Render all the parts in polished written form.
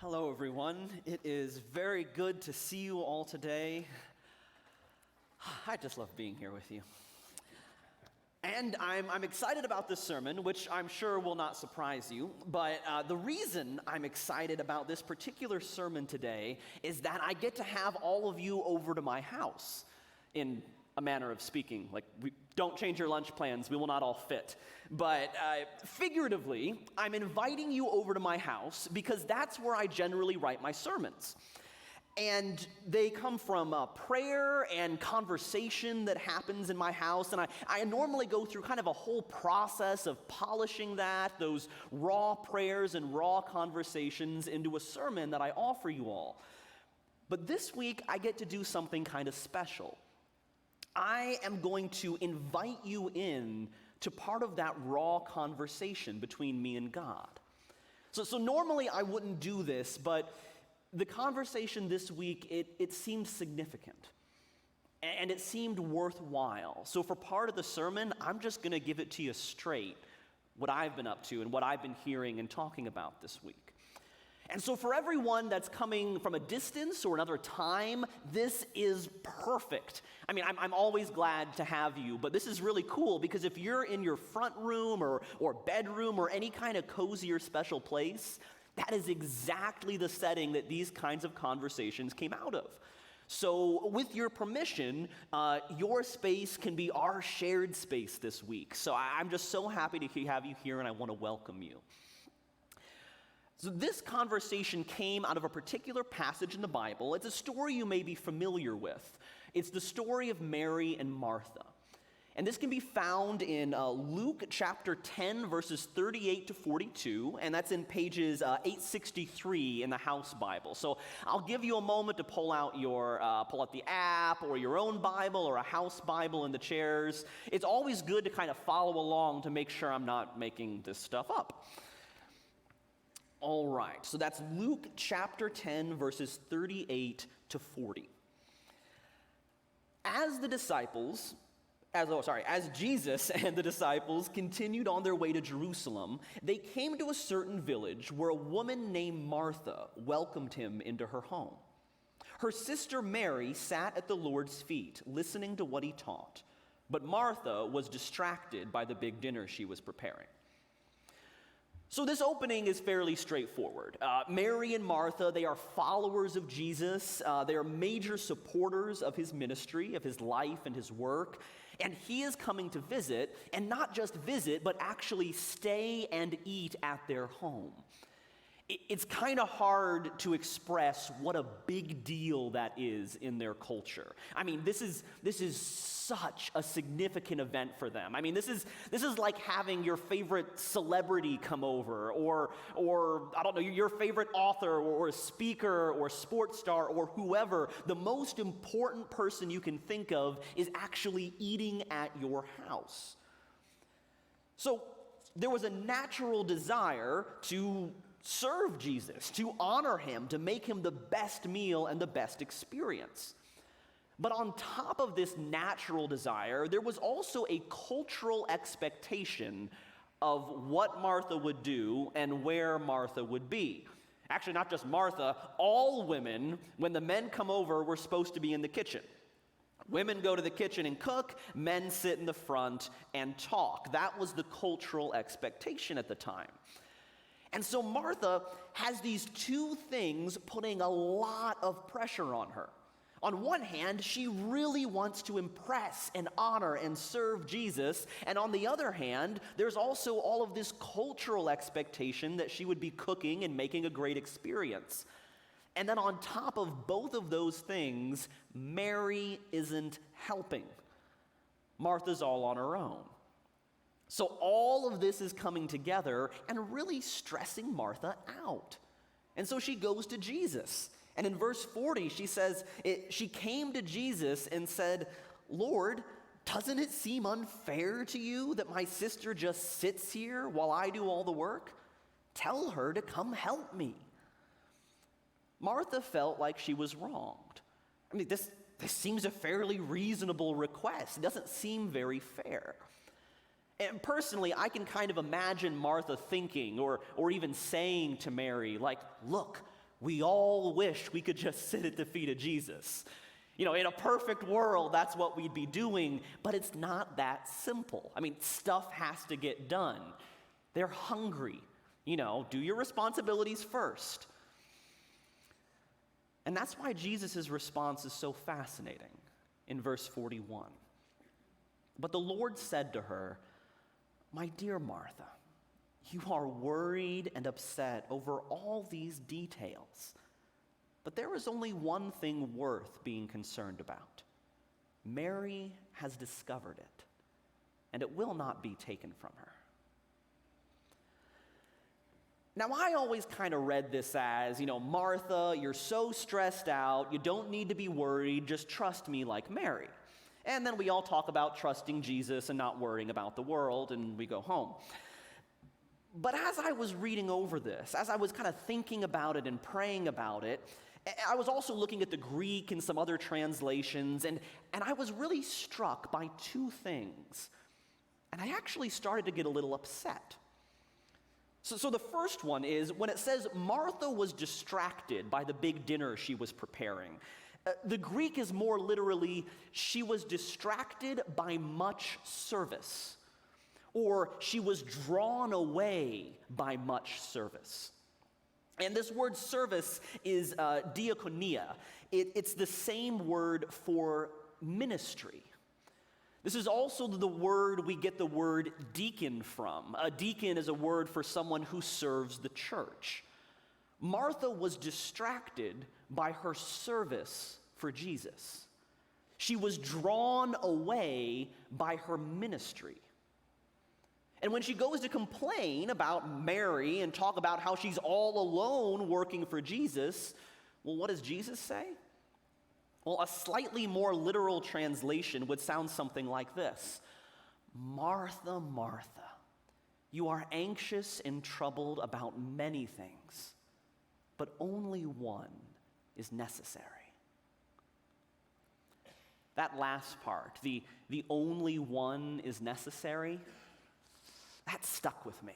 Hello, everyone. It is very good to see you all today. I just love being here with you. And I'm excited about this sermon, which I'm sure will not surprise you. But the reason I'm excited about this particular sermon today is that I get to have all of you over to my house, in a manner of speaking. Like, we don't change your lunch plans, we will not all fit. But figuratively, I'm inviting you over to my house because that's where I generally write my sermons. And they come from prayer and conversation that happens in my house. And I normally go through kind of a whole process of polishing those raw prayers and raw conversations into a sermon that I offer you all. But this week, I get to do something kind of special. I am going to invite you in to part of that raw conversation between me and God. So normally I wouldn't do this, but the conversation this week, it seemed significant. And it seemed worthwhile. So for part of the sermon, I'm just going to give it to you straight, what I've been up to and what I've been hearing and talking about this week. And so for everyone that's coming from a distance or another time, this is perfect. I mean, I'm always glad to have you, but this is really cool because if you're in your front room or bedroom or any kind of cozy or special place, that is exactly the setting that these kinds of conversations came out of. So with your permission, your space can be our shared space this week. So I'm just so happy to have you here, and I want to welcome you. So this conversation came out of a particular passage in the Bible. It's a story you may be familiar with. It's the story of Mary and Martha. And this can be found in Luke chapter 10, verses 38 to 42, and that's in pages 863 in the House Bible. So I'll give you a moment to pull out the app or your own Bible or a House Bible in the chairs. It's always good to kind of follow along to make sure I'm not making this stuff up. All right, so that's Luke chapter 10, verses 38 to 40. As Jesus and the disciples continued on their way to Jerusalem, they came to a certain village where a woman named Martha welcomed him into her home. Her sister Mary sat at the Lord's feet, listening to what he taught, but Martha was distracted by the big dinner she was preparing. So this opening is fairly straightforward. Mary and Martha, they are followers of Jesus. They are major supporters of his ministry, of his life and his work. And he is coming to visit, and not just visit, but actually stay and eat at their home. It's kind of hard to express what a big deal that is in their culture. I mean, this is such a significant event for them. I mean, this is like having your favorite celebrity come over, or I don't know, your favorite author or speaker or sports star or whoever. The most important person you can think of is actually eating at your house. So there was a natural desire to serve Jesus, to honor him, to make him the best meal and the best experience. But on top of this natural desire, there was also a cultural expectation of what Martha would do and where Martha would be. Actually, not just Martha, all women, when the men come over, were supposed to be in the kitchen. Women go to the kitchen and cook, men sit in the front and talk. That was the cultural expectation at the time. And so Martha has these two things putting a lot of pressure on her. On one hand, she really wants to impress and honor and serve Jesus. And on the other hand, there's also all of this cultural expectation that she would be cooking and making a great experience. And then on top of both of those things, Mary isn't helping. Martha's all on her own. So all of this is coming together and really stressing Martha out. And so she goes to Jesus. And in verse 40, she says, she came to Jesus and said, "Lord, doesn't it seem unfair to you that my sister just sits here while I do all the work? Tell her to come help me." Martha felt like she was wronged. I mean, this seems a fairly reasonable request. It doesn't seem very fair. And personally, I can kind of imagine Martha thinking or even saying to Mary, like, "Look, We all wish we could just sit at the feet of Jesus. In a perfect world, that's what we'd be doing, but it's not that simple. Stuff has to get done. They're hungry. Do your responsibilities first. And that's why Jesus' response is so fascinating in verse 41. But the Lord said to her, "My dear Martha, you are worried and upset over all these details. But there is only one thing worth being concerned about. Mary has discovered it, and it will not be taken from her." Now, I always kind of read this as, Martha, you're so stressed out, you don't need to be worried, just trust me like Mary. And then we all talk about trusting Jesus and not worrying about the world, and we go home. But as I was reading over this, as I was kind of thinking about it and praying about it, I was also looking at the Greek and some other translations, and I was really struck by two things. And I actually started to get a little upset. So the first one is when it says Martha was distracted by the big dinner she was preparing. The Greek is more literally, she was distracted by much service, or she was drawn away by much service. And this word service is diakonia. It's the same word for ministry. This is also the word we get the word deacon from. A deacon is a word for someone who serves the church. Martha was distracted by her service for Jesus. She was drawn away by her ministry. And when she goes to complain about Mary and talk about how she's all alone working for Jesus, well, what does Jesus say? Well, a slightly more literal translation would sound something like this. Martha, Martha, you are anxious and troubled about many things, but only one is necessary. That last part, the only one is necessary, that stuck with me.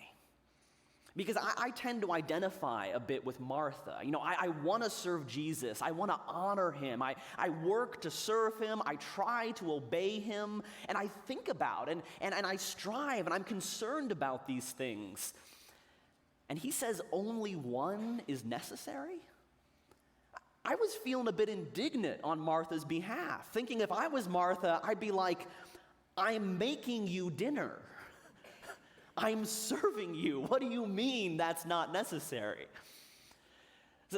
Because I tend to identify a bit with Martha. I want to serve Jesus. I want to honor him. I work to serve him. I try to obey him. And I think about and I strive and I'm concerned about these things. And he says only one is necessary? I was feeling a bit indignant on Martha's behalf, thinking if I was Martha, I'd be like, I'm making you dinner. I'm serving you. What do you mean that's not necessary?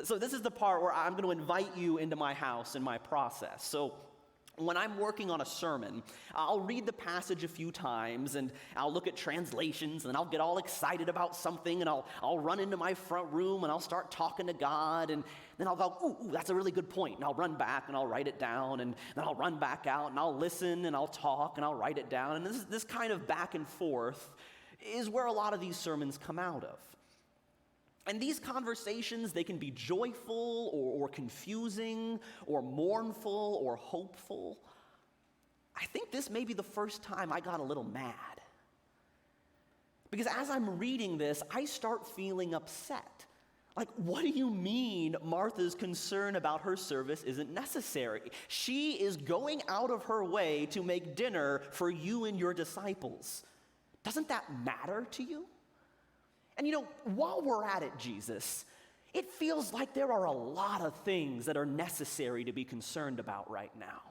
So this is the part where I'm going to invite you into my house and my process. So when I'm working on a sermon, I'll read the passage a few times and I'll look at translations and I'll get all excited about something and I'll run into my front room and I'll start talking to God and then I'll go, ooh, that's a really good point. And I'll run back and I'll write it down and then I'll run back out and I'll listen and I'll talk and I'll write it down. And this kind of back and forth is where a lot of these sermons come out of. And these conversations, they can be joyful or confusing or mournful or hopeful. I think this may be the first time I got a little mad. Because as I'm reading this, I start feeling upset. Like, what do you mean Martha's concern about her service isn't necessary? She is going out of her way to make dinner for you and your disciples. Doesn't that matter to you? And while we're at it, Jesus, it feels like there are a lot of things that are necessary to be concerned about right now.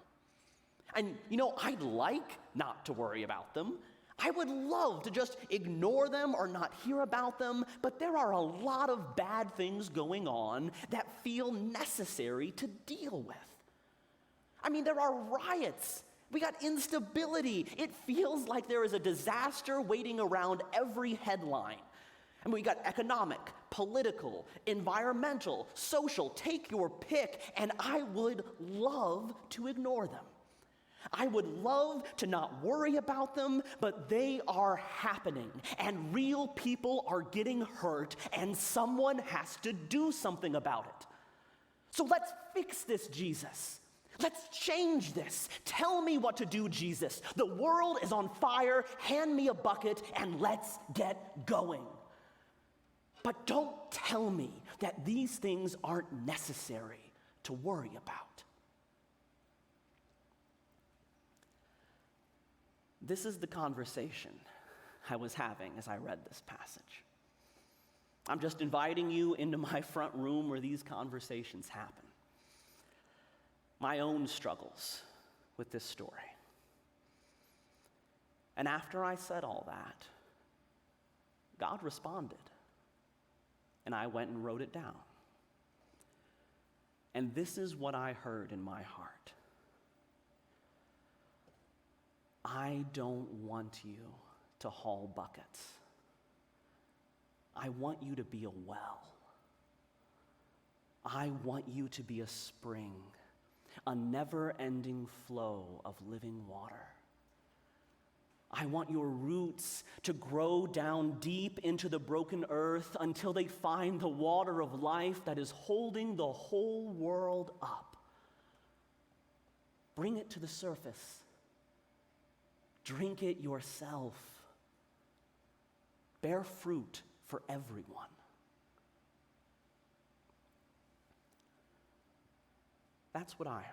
And I'd like not to worry about them. I would love to just ignore them or not hear about them, but there are a lot of bad things going on that feel necessary to deal with. There are riots. We got instability. It feels like there is a disaster waiting around every headline. We got economic, political, environmental, social, take your pick, and I would love to ignore them. I would love to not worry about them, but they are happening, and real people are getting hurt, and someone has to do something about it. So let's fix this, Jesus. Let's change this. Tell me what to do, Jesus. The world is on fire. Hand me a bucket and let's get going. But don't tell me that these things aren't necessary to worry about. This is the conversation I was having as I read this passage. I'm just inviting you into my front room where these conversations happen. My own struggles with this story. And after I said all that, God responded. And I went and wrote it down. And this is what I heard in my heart. I don't want you to haul buckets. I want you to be a well. I want you to be a spring, a never-ending flow of living water. I want your roots to grow down deep into the broken earth until they find the water of life that is holding the whole world up. Bring it to the surface. Drink it yourself. Bear fruit for everyone. That's what I heard.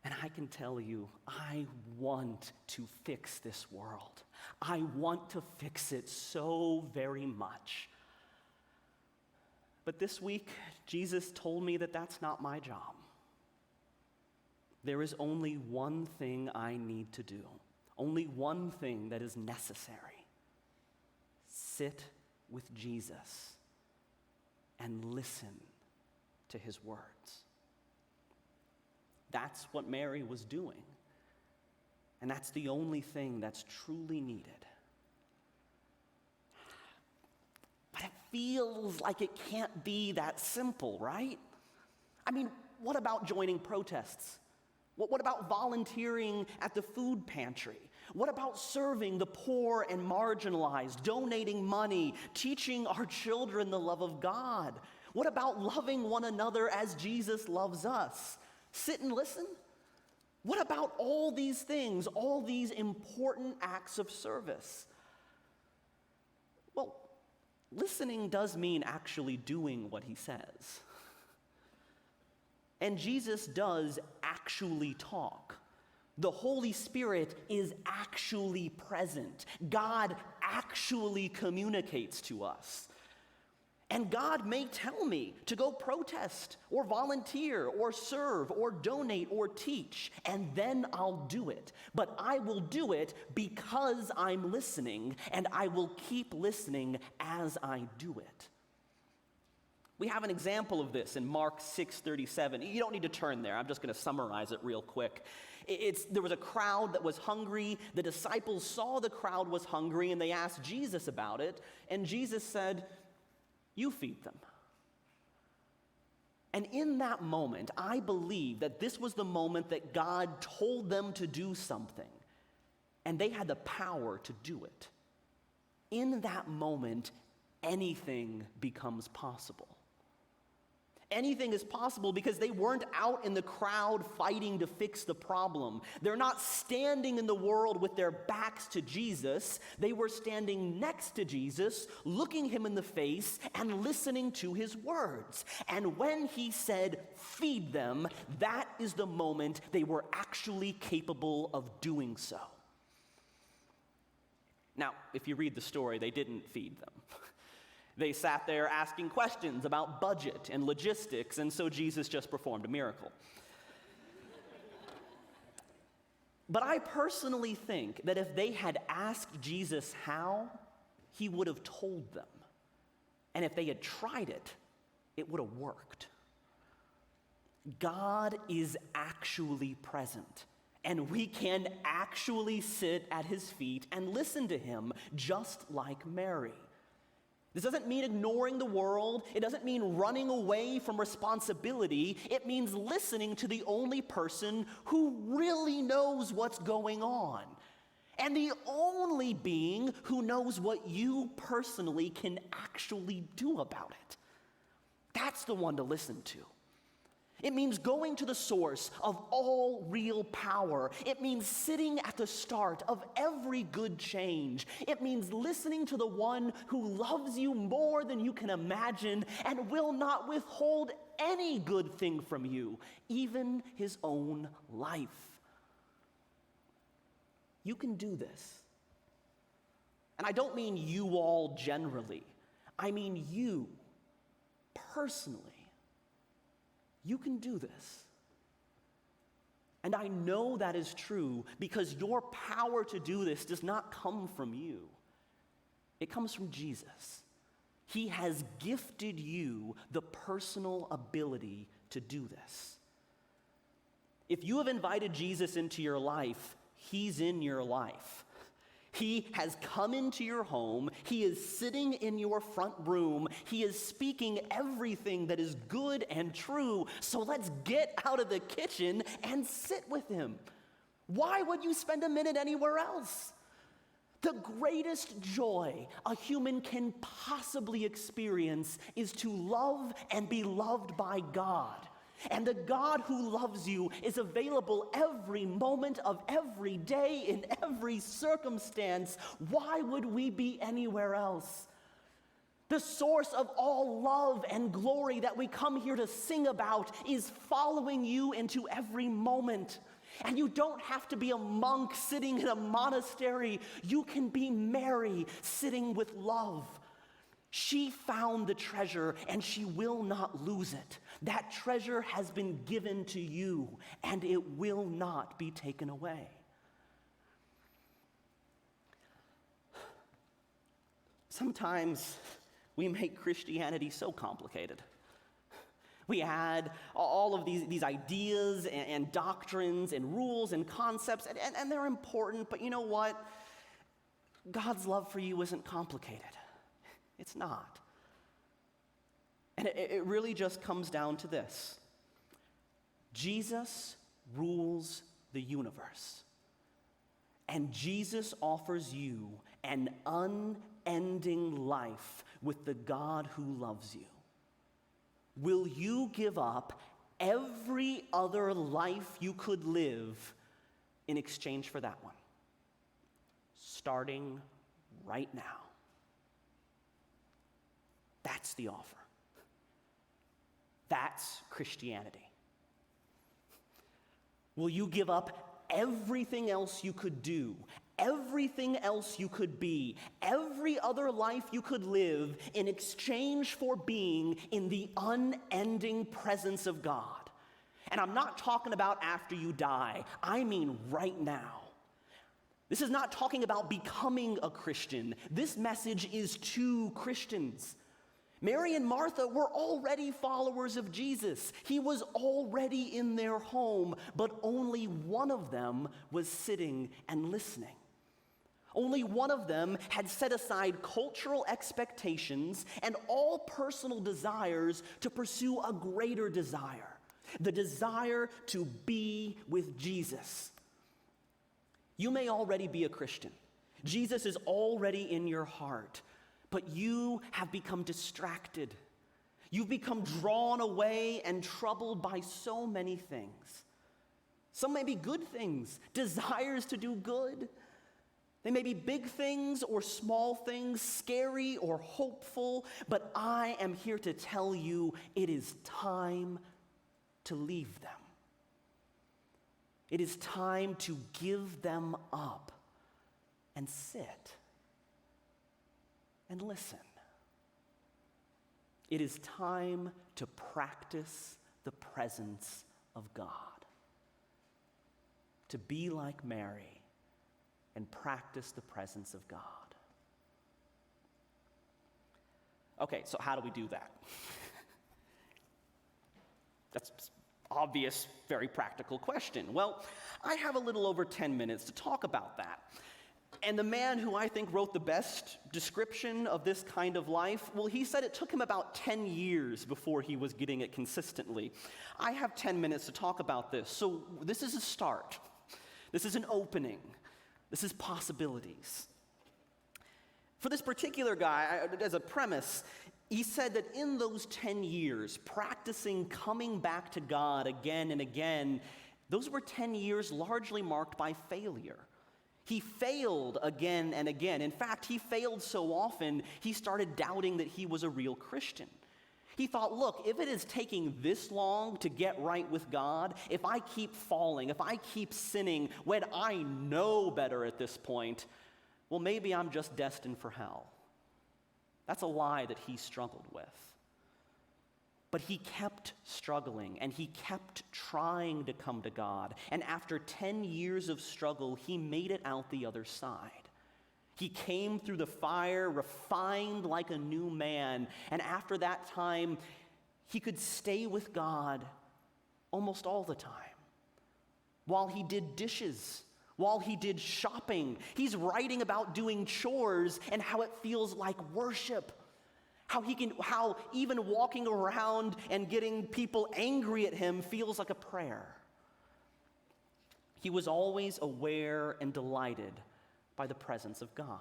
And I can tell you, I want to fix this world. I want to fix it so very much. But this week, Jesus told me that that's not my job. There is only one thing I need to do, only one thing that is necessary. Sit with Jesus and listen to his words. That's what Mary was doing. And that's the only thing that's truly needed. But it feels like it can't be that simple, right? I mean, what about joining protests? What about volunteering at the food pantry? What about serving the poor and marginalized, donating money, teaching our children the love of God? What about loving one another as Jesus loves us? Sit and listen? What about all these things, all these important acts of service? Well, listening does mean actually doing what he says. And Jesus does actually talk. The Holy Spirit is actually present. God actually communicates to us. And God may tell me to go protest or volunteer or serve or donate or teach, and then I'll do it. But I will do it because I'm listening, and I will keep listening as I do it. We have an example of this in Mark 6:37. You don't need to turn there. I'm just going to summarize it real quick. There was a crowd that was hungry. The disciples saw the crowd was hungry, and they asked Jesus about it. And Jesus said, "You feed them." And in that moment, I believe that this was the moment that God told them to do something, and they had the power to do it. In that moment, anything becomes possible. Anything is possible because they weren't out in the crowd fighting to fix the problem. They're not standing in the world with their backs to Jesus. They were standing next to Jesus, looking him in the face and listening to his words. And when he said, "Feed them," that is the moment they were actually capable of doing so. Now, if you read the story, they didn't feed them. They sat there asking questions about budget and logistics, and so Jesus just performed a miracle. But I personally think that if they had asked Jesus how, he would have told them. And if they had tried it, it would have worked. God is actually present, and we can actually sit at his feet and listen to him, just like Mary. This doesn't mean ignoring the world. It doesn't mean running away from responsibility. It means listening to the only person who really knows what's going on, and the only being who knows what you personally can actually do about it. That's the one to listen to. It means going to the source of all real power. It means sitting at the start of every good change. It means listening to the one who loves you more than you can imagine and will not withhold any good thing from you, even his own life. You can do this. And I don't mean you all generally. I mean you personally. You can do this. And I know that is true because your power to do this does not come from you. It comes from Jesus. He has gifted you the personal ability to do this. If you have invited Jesus into your life, he's in your life. He has come into your home. He is sitting in your front room. He is speaking everything that is good and true. So let's get out of the kitchen and sit with him. Why would you spend a minute anywhere else? The greatest joy a human can possibly experience is to love and be loved by God. And the God who loves you is available every moment of every day in every circumstance. Why would we be anywhere else? The source of all love and glory that we come here to sing about is following you into every moment. And you don't have to be a monk sitting in a monastery. You can be Mary sitting with love. She found the treasure and she will not lose it. That treasure has been given to you and it will not be taken away. Sometimes we make Christianity so complicated. We add all of these ideas and doctrines and rules and concepts, and they're important, but you know what? God's love for you isn't complicated. It's not. And it really just comes down to this. Jesus rules the universe. And Jesus offers you an unending life with the God who loves you. Will you give up every other life you could live in exchange for that one? Starting right now. That's the offer. That's Christianity. Will you give up everything else you could do, everything else you could be, every other life you could live in exchange for being in the unending presence of God? And I'm not talking about after you die. I mean right now. This is not talking about becoming a Christian. This message is to Christians. Mary and Martha were already followers of Jesus. He was already in their home, but only one of them was sitting and listening. Only one of them had set aside cultural expectations and all personal desires to pursue a greater desire, the desire to be with Jesus. You may already be a Christian. Jesus is already in your heart. But you have become distracted. You've become drawn away and troubled by so many things. Some may be good things, desires to do good. They may be big things or small things, scary or hopeful, but I am here to tell you it is time to leave them. It is time to give them up and sit and listen. It is time to practice the presence of God. To be like Mary and practice the presence of God. Okay, so how do we do that? That's obvious, very practical question. Well, I have a little over 10 minutes to talk about that. And the man who I think wrote the best description of this kind of life, well, he said it took him about 10 years before he was getting it consistently. I have 10 minutes to talk about this. So this is a start. This is an opening. This is possibilities. For this particular guy, as a premise, he said that in those 10 years, practicing coming back to God again and again, those were 10 years largely marked by failure. He failed again and again. In fact, he failed so often, he started doubting that he was a real Christian. He thought, look, if it is taking this long to get right with God, if I keep falling, if I keep sinning when I know better at this point, well, maybe I'm just destined for hell. That's a lie that he struggled with. But he kept struggling, and he kept trying to come to God. And after 10 years of struggle, he made it out the other side. He came through the fire, refined like a new man. And after that time, he could stay with God almost all the time. While he did dishes, while he did shopping, he's writing about doing chores and how it feels like worship. How even walking around and getting people angry at him feels like a prayer. He was always aware and delighted by the presence of God.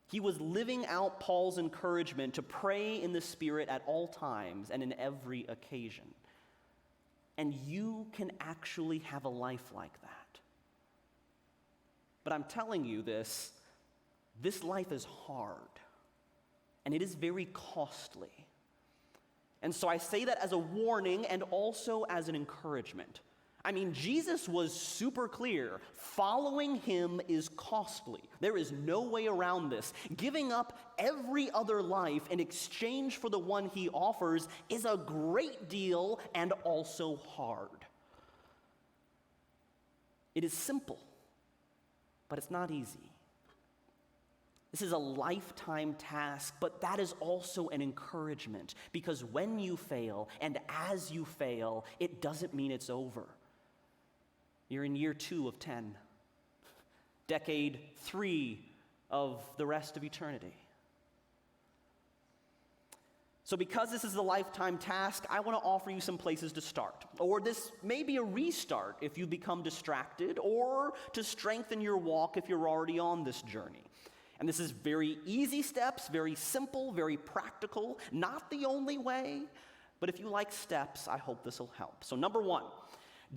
He was living out Paul's encouragement to pray in the Spirit at all times and in every occasion. And you can actually have a life like that. But I'm telling you this life is hard. And it is very costly. And so I say that as a warning and also as an encouragement. I mean, Jesus was super clear. Following him is costly. There is no way around this. Giving up every other life in exchange for the one he offers is a great deal and also hard. It is simple, but it's not easy. This is a lifetime task, but that is also an encouragement, because when you fail and as you fail, it doesn't mean it's over. You're in year 2 of 10, decade 3 of the rest of eternity. So because this is a lifetime task, I want to offer you some places to start. Or this may be a restart if you become distracted, or to strengthen your walk if you're already on this journey. And this is very easy steps, very simple, very practical, not the only way, but if you like steps, I hope this will help. So number 1,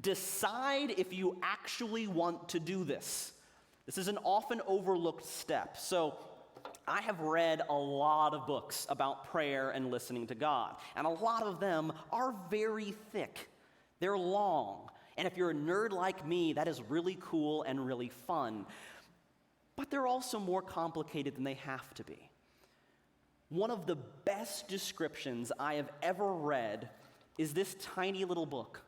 decide if you actually want to do this. This is an often overlooked step. So I have read a lot of books about prayer and listening to God, and a lot of them are very thick. They're long, and if you're a nerd like me, that is really cool and really fun. But they're also more complicated than they have to be. One of the best descriptions I have ever read is this tiny little book.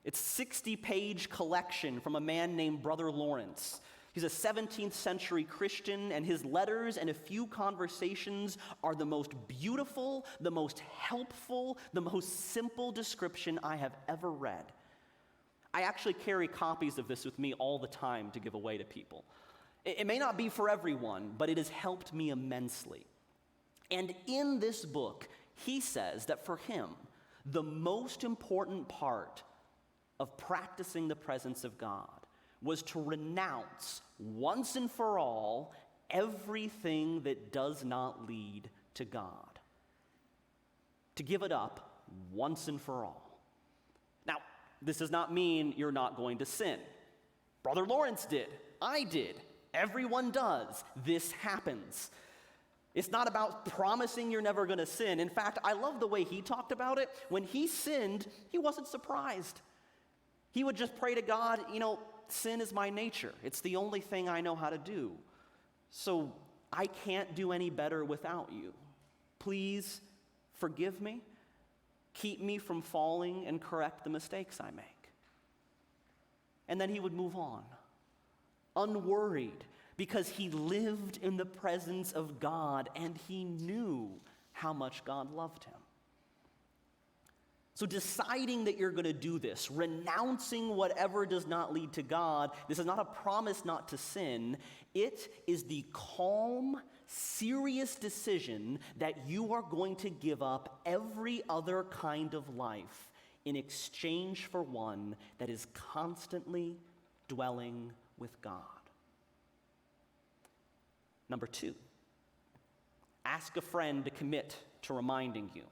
It's a 60-page collection from a man named Brother Lawrence. He's a 17th century Christian, and his letters and a few conversations are the most beautiful, the most helpful, the most simple description I have ever read. I actually carry copies of this with me all the time to give away to people. It may not be for everyone, but it has helped me immensely. And in this book, he says that for him, the most important part of practicing the presence of God was to renounce once and for all everything that does not lead to God. To give it up once and for all. Now, this does not mean you're not going to sin. Brother Lawrence did. I did. Everyone does. This happens. It's not about promising you're never going to sin. In fact, I love the way he talked about it. When he sinned, he wasn't surprised. He would just pray to God, sin is my nature. It's the only thing I know how to do. So I can't do any better without you. Please forgive me. Keep me from falling and correct the mistakes I make. And then he would move on. Unworried, because he lived in the presence of God and he knew how much God loved him. So deciding that you're going to do this, renouncing whatever does not lead to God, this is not a promise not to sin. It is the calm, serious decision that you are going to give up every other kind of life in exchange for one that is constantly dwelling with God. Number 2, ask a friend to commit to reminding you.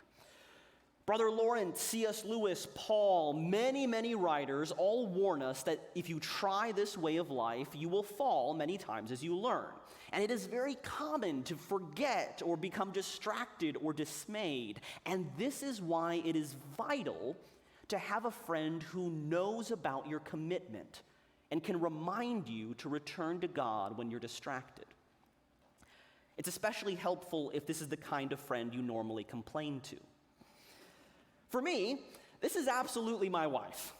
Brother Lawrence, C.S. Lewis, Paul, many writers all warn us that if you try this way of life, you will fall many times as you learn. And it is very common to forget or become distracted or dismayed. And this is why it is vital to have a friend who knows about your commitment and can remind you to return to God when you're distracted. It's especially helpful if this is the kind of friend you normally complain to. For me, this is absolutely my wife.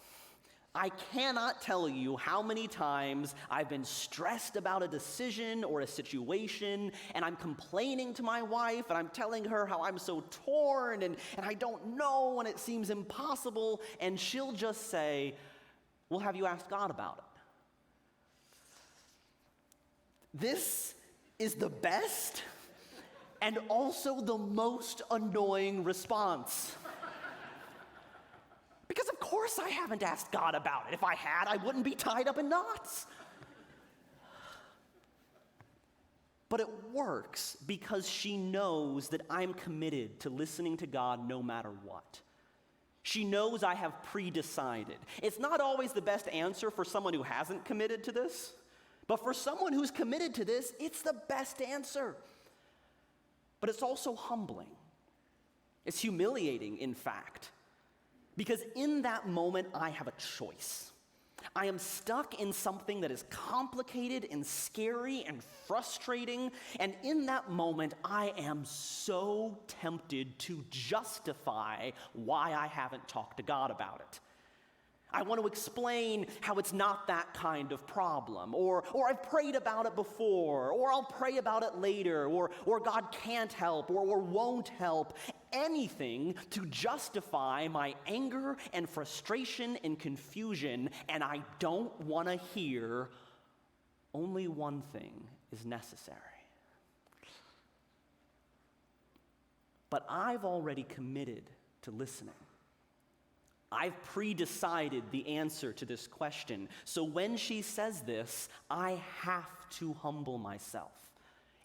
I cannot tell you how many times I've been stressed about a decision or a situation, and I'm complaining to my wife, and I'm telling her how I'm so torn, and I don't know, and it seems impossible, and she'll just say, well, have you asked God about it? This is the best and also the most annoying response. Because of course I haven't asked God about it. If I had, I wouldn't be tied up in knots. But it works because she knows that I'm committed to listening to God no matter what. She knows I have pre-decided. It's not always the best answer for someone who hasn't committed to this, but for someone who's committed to this, it's the best answer. But it's also humbling. It's humiliating, in fact. Because in that moment, I have a choice. I am stuck in something that is complicated and scary and frustrating, and in that moment, I am so tempted to justify why I haven't talked to God about it. I want to explain how it's not that kind of problem, or I've prayed about it before, or I'll pray about it later, or God can't help, or won't help. Anything to justify my anger and frustration and confusion, and I don't want to hear only one thing is necessary. But I've already committed to listening. I've pre-decided the answer to this question. So when she says this, I have to humble myself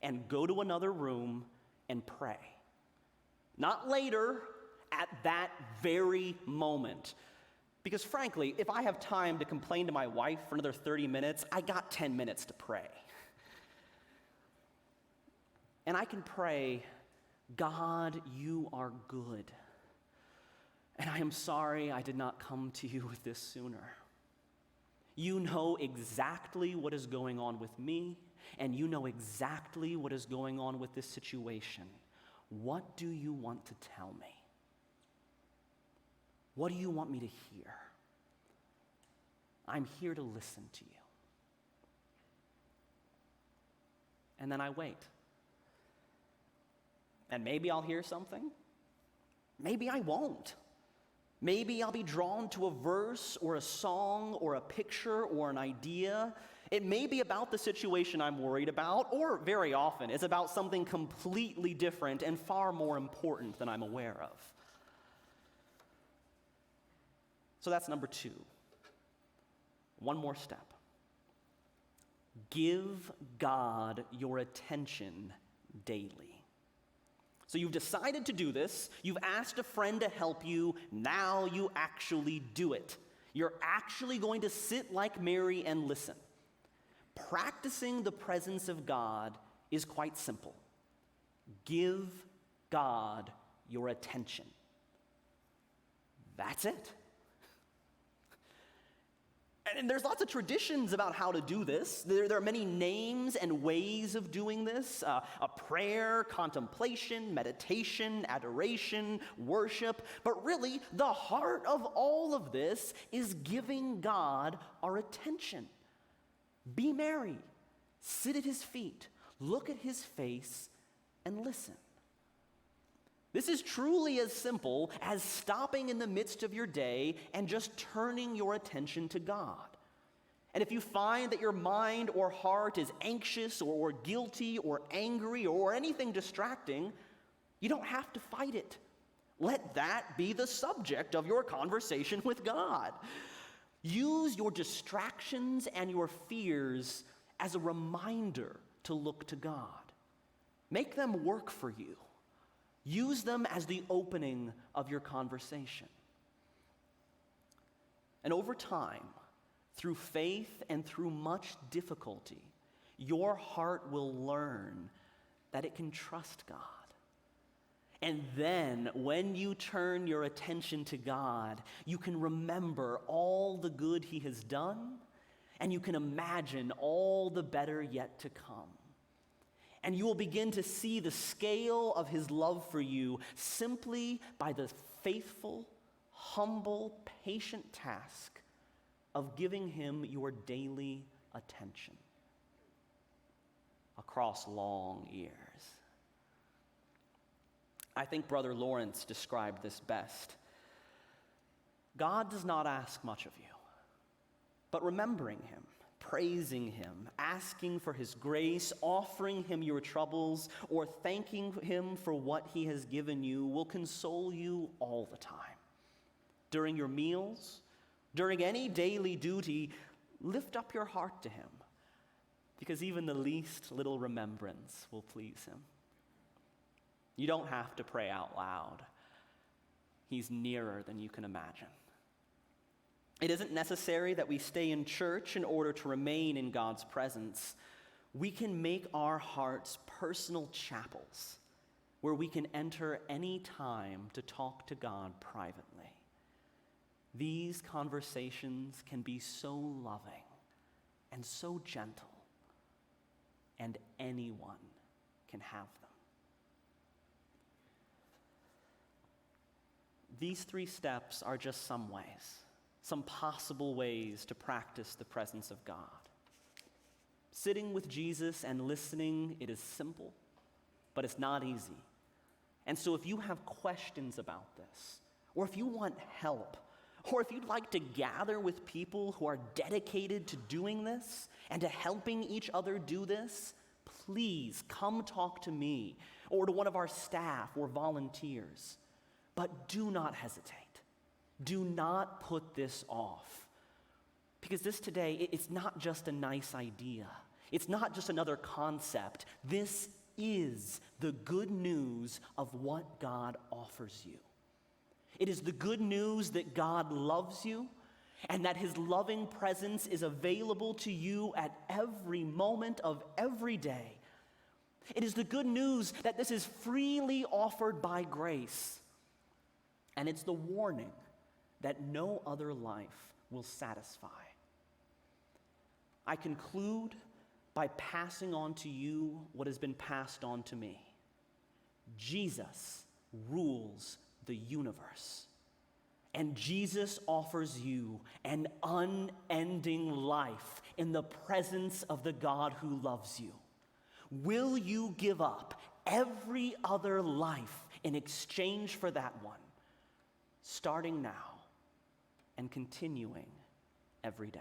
and go to another room and pray. Not later, at that very moment. Because frankly, if I have time to complain to my wife for another 30 minutes, I got 10 minutes to pray. And I can pray, God, you are good. And I am sorry I did not come to you with this sooner. You know exactly what is going on with me, and you know exactly what is going on with this situation. What do you want to tell me? What do you want me to hear? I'm here to listen to you. And then I wait. And maybe I'll hear something. Maybe I won't. Maybe I'll be drawn to a verse or a song or a picture or an idea. It may be about the situation I'm worried about, or very often it's about something completely different and far more important than I'm aware of. So that's number 2. One more step. Give God your attention daily. So you've decided to do this, you've asked a friend to help you, now you actually do it. You're actually going to sit like Mary and listen. Practicing the presence of God is quite simple. Give God your attention. That's it. And there's lots of traditions about how to do this. There are many names and ways of doing this. A prayer, contemplation, meditation, adoration, worship. But really, the heart of all of this is giving God our attention. Be Mary. Sit at his feet. Look at his face and listen. This is truly as simple as stopping in the midst of your day and just turning your attention to God. And if you find that your mind or heart is anxious or guilty or angry or anything distracting, you don't have to fight it. Let that be the subject of your conversation with God. Use your distractions and your fears as a reminder to look to God. Make them work for you. Use them as the opening of your conversation. And over time, through faith and through much difficulty, your heart will learn that it can trust God. And then, when you turn your attention to God, you can remember all the good He has done, and you can imagine all the better yet to come. And you will begin to see the scale of His love for you simply by the faithful, humble, patient task of giving Him your daily attention across long years. I think Brother Lawrence described this best. God does not ask much of you, but remembering Him, praising Him, asking for His grace, offering Him your troubles, or thanking Him for what He has given you will console you all the time. During your meals, during any daily duty, lift up your heart to Him, because even the least little remembrance will please Him. You don't have to pray out loud. He's nearer than you can imagine. It isn't necessary that we stay in church in order to remain in God's presence. We can make our hearts personal chapels where we can enter any time to talk to God privately. These conversations can be so loving and so gentle, and anyone can have them. These 3 steps are just some ways, some possible ways to practice the presence of God. Sitting with Jesus and listening, it is simple, but it's not easy. And so if you have questions about this, or if you want help, or if you'd like to gather with people who are dedicated to doing this and to helping each other do this, please come talk to me or to one of our staff or volunteers. But do not hesitate. Do not put this off. Because this today, it's not just a nice idea. It's not just another concept. This is the good news of what God offers you. It is the good news that God loves you and that His loving presence is available to you at every moment of every day. It is the good news that this is freely offered by grace. And it's the warning that no other life will satisfy. I conclude by passing on to you what has been passed on to me. Jesus rules the universe. And Jesus offers you an unending life in the presence of the God who loves you. Will you give up every other life in exchange for that one? Starting now and continuing every day.